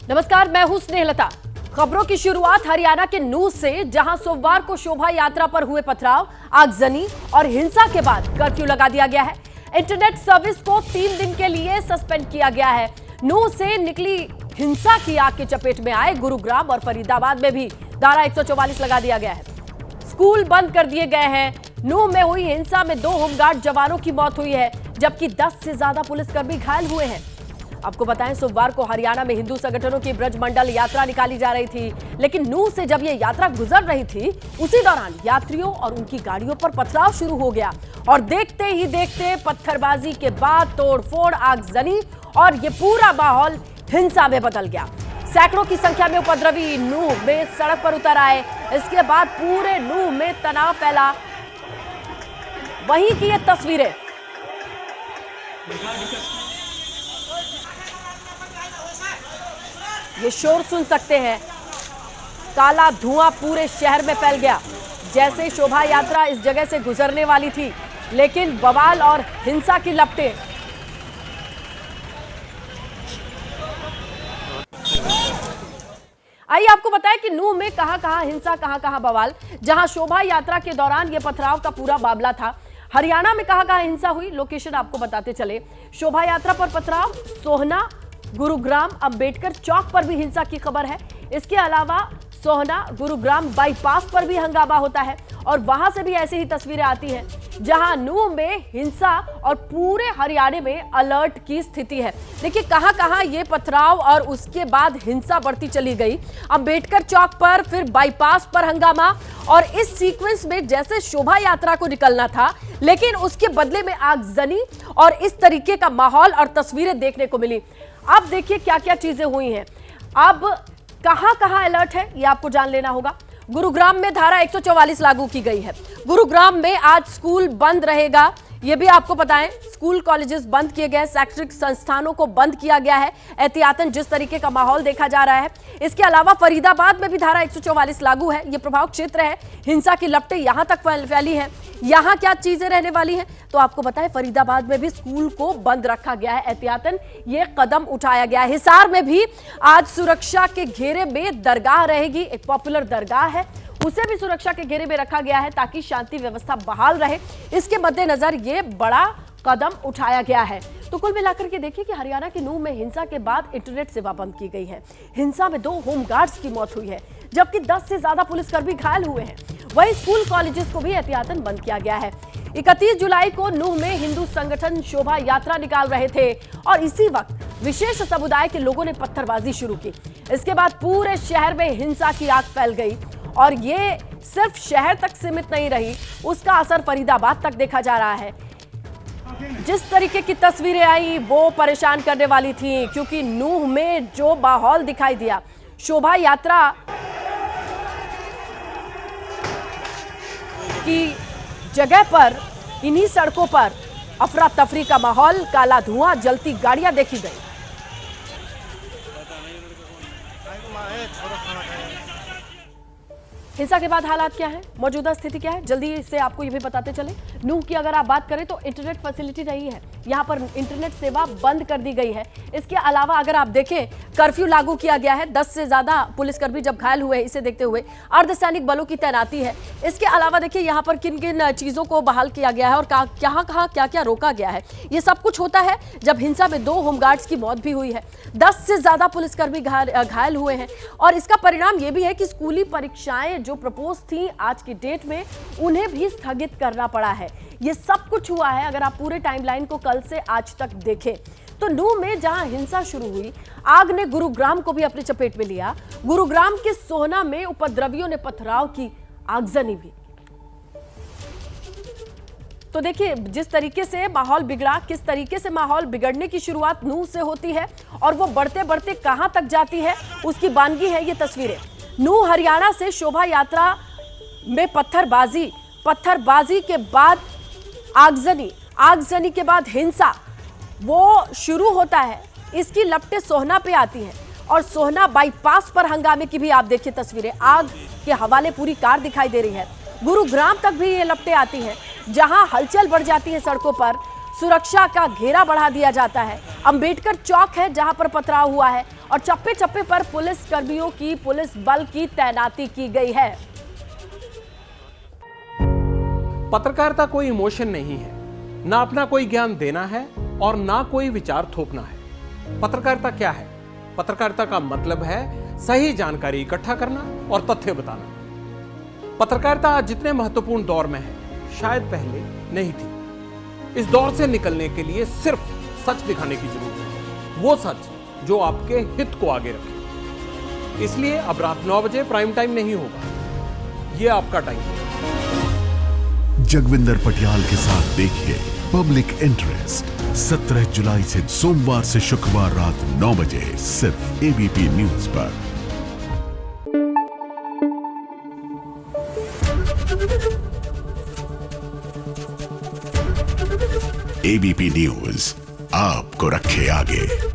नमस्कार, मैं हूं स्नेहलता। खबरों की शुरुआत हरियाणा के नूह से, जहां सोमवार को शोभा यात्रा पर हुए पथराव, आगजनी और हिंसा के बाद कर्फ्यू लगा दिया गया है। इंटरनेट सर्विस को 3 दिन के लिए सस्पेंड किया गया है। नूह से निकली हिंसा की आग की चपेट में आए गुरुग्राम और फरीदाबाद में भी धारा 144 लगा दिया गया है। स्कूल बंद कर दिए गए हैं। नूह में हुई हिंसा में 2 होमगार्ड जवानों की मौत हुई है, जबकि 10 से ज्यादा पुलिसकर्मी घायल हुए हैं। आपको बताएं, सोमवार को हरियाणा में हिंदू संगठनों की ब्रज मंडल यात्रा निकाली जा रही थी, लेकिन नूह से जब यह यात्रा गुजर रही थी, उसी दौरान यात्रियों और उनकी गाड़ियों पर पथराव शुरू हो गया और देखते ही देखते पत्थरबाजी के बाद तोड़फोड़, आगजनी और ये पूरा माहौल हिंसा में बदल गया। सैकड़ों की संख्या में उपद्रवी नूह में सड़क पर उतर आए। इसके बाद पूरे नूह में तनाव फैला। वहीं की ये तस्वीरें, ये शोर सुन सकते हैं। काला धुआं पूरे शहर में फैल गया। जैसे शोभा यात्रा इस जगह से गुजरने वाली थी, लेकिन बवाल और हिंसा की लपटें। आइए आपको बताएं कि नूह में कहां-कहां हिंसा, कहां-कहां बवाल। जहां शोभा यात्रा के दौरान यह पथराव का पूरा मामला था, हरियाणा में कहां-कहां हिंसा हुई, लोकेशन आपको बताते चले। शोभा यात्रा पर पथराव, सोहना, गुरुग्राम, अंबेडकर चौक पर भी हिंसा की खबर है। इसके अलावा सोहना, गुरुग्राम बाईपास पर भी हंगामा होता है और वहां से भी ऐसी ही तस्वीरें आती हैं, जहां नूह में हिंसा और पूरे हरियाणा में अलर्ट की स्थिति है। देखिए कहां-कहां ये पथराव और उसके बाद हिंसा बढ़ती चली गई। अंबेडकर चौक पर, फिर बाईपास पर हंगामा, और इस सीक्वेंस में जैसे शोभा यात्रा को निकलना था, लेकिन उसके बदले में आगजनी और इस तरीके का माहौल और तस्वीरें देखने को मिली। अब देखिए क्या क्या चीजें हुई हैं। अब कहां-कहां अलर्ट है, ये आपको जान लेना होगा। गुरुग्राम में धारा 144 लागू की गई है। गुरुग्राम में आज स्कूल बंद रहेगा, ये भी आपको बताएं। स्कूल कॉलेजेस बंद किए गए, शैक्षणिक संस्थानों को बंद किया गया है एहतियातन, जिस तरीके का माहौल देखा जा रहा है। इसके अलावा फरीदाबाद में भी धारा 144 लागू है। ये प्रभाव क्षेत्र है, हिंसा की लपटें यहां तक फैली हैं। यहां क्या चीजें रहने वाली हैं, तो आपको बताएं, फरीदाबाद में भी स्कूल को बंद रखा गया है एहतियातन, ये कदम उठाया गया है। हिसार में भी आज सुरक्षा के घेरे में दरगाह रहेगी, एक पॉपुलर दरगाह है, उसे भी सुरक्षा के घेरे में रखा गया है ताकि शांति व्यवस्था बहाल रहे। इसके मद्देनजर ये बड़ा कदम उठाया गया है। तो कुल मिलाकर के देखिए कि हरियाणा के नूह में हिंसा के बाद इंटरनेट सेवा बंद की गई है। हिंसा में 2 होमगार्ड्स की मौत हुई है, जबकि 10 से ज्यादा पुलिसकर्मी घायल हुए हैं। वहीं स्कूल कॉलेजेस को भी एहतियातन बंद किया गया है। 31 जुलाई को नूह में हिंदू संगठन शोभा यात्रा निकाल रहे थे और इसी वक्त विशेष समुदाय के लोगों ने पत्थरबाजी शुरू की। इसके बाद पूरे शहर में हिंसा की आग फैल गई और ये सिर्फ शहर तक सीमित नहीं रही, उसका असर फरीदाबाद तक देखा जा रहा है। जिस तरीके की तस्वीरें आई वो परेशान करने वाली थी, क्योंकि नूह में जो माहौल दिखाई दिया, शोभा यात्रा की जगह पर, इन्हीं सड़कों पर अफरा तफरी का माहौल, काला धुआं, जलती गाड़ियां देखी गई। हिंसा के बाद हालात क्या है, मौजूदा स्थिति क्या है, जल्दी से आपको ये भी बताते चले। नूह की अगर आप बात करें तो इंटरनेट फैसिलिटी नहीं है, यहाँ पर इंटरनेट सेवा बंद कर दी गई है। इसके अलावा अगर आप देखें, कर्फ्यू लागू किया गया है। 10 से ज्यादा पुलिसकर्मी जब घायल हुए, इसे देखते हुए अर्धसैनिक बलों की तैनाती है। इसके अलावा देखिए यहाँ पर किन किन चीजों को बहाल किया गया है और कहाँ कहाँ क्या क्या रोका गया है। ये सब कुछ होता है जब हिंसा में 2 होमगार्ड्स की मौत भी हुई है, 10 से ज्यादा पुलिसकर्मी घायल हुए हैं। और इसका परिणाम ये भी है कि स्कूली परीक्षाएं जो प्रपोज थी आज की डेट में, उन्हें भी स्थगित करना पड़ा है। ये सब कुछ हुआ है अगर आप पूरे टाइमलाइन को कल से आज तक देखें तो। नूह में जहां हिंसा शुरू हुई, आग ने गुरुग्राम को भी अपनी चपेट में लिया। गुरुग्राम के सोहना में उपद्रवियों ने पथराव की, आगजनी भी। तो देखिए जिस तरीके से माहौल बिगड़ा, किस तरीके से माहौल बिगड़ने की शुरुआत नूह से होती है और वो बढ़ते बढ़ते कहां तक जाती है, उसकी बानगी है ये तस्वीरें। नूह हरियाणा से शोभा यात्रा में पत्थरबाजी के बाद आगजनी के बाद हिंसा वो शुरू होता है। इसकी लपटें सोहना पे आती हैं और सोहना बाईपास पर हंगामे की भी आप देखिए तस्वीरें, आग के हवाले पूरी कार दिखाई दे रही है। गुरुग्राम तक भी ये लपटें आती हैं, जहां हलचल बढ़ जाती है सड़कों पर, सुरक्षा का घेरा बढ़ा दिया जाता है। अंबेडकर चौक है जहां पर पथराव हुआ है और चप्पे चप्पे पर पुलिस कर्मियों की, पुलिस बल की तैनाती की गई है। पत्रकारिता कोई इमोशन नहीं है, ना अपना कोई ज्ञान देना है और ना कोई विचार थोपना है। पत्रकारिता क्या है? पत्रकारिता का मतलब है सही जानकारी इकट्ठा करना और तथ्य बताना। पत्रकारिता आज जितने महत्वपूर्ण दौर में है, शायद पहले नहीं थी। इस दौर से निकलने के लिए सिर्फ सच दिखाने की जरूरत है, वो सच जो आपके हित को आगे रखे। इसलिए अब रात 9 बजे प्राइम टाइम नहीं होगा, ये आपका टाइम है। जगविंदर पटियाल के साथ देखिए पब्लिक इंटरेस्ट 17 जुलाई से सोमवार से शुक्रवार रात 9 बजे सिर्फ एबीपी न्यूज पर। एबीपी न्यूज आपको रखे आगे।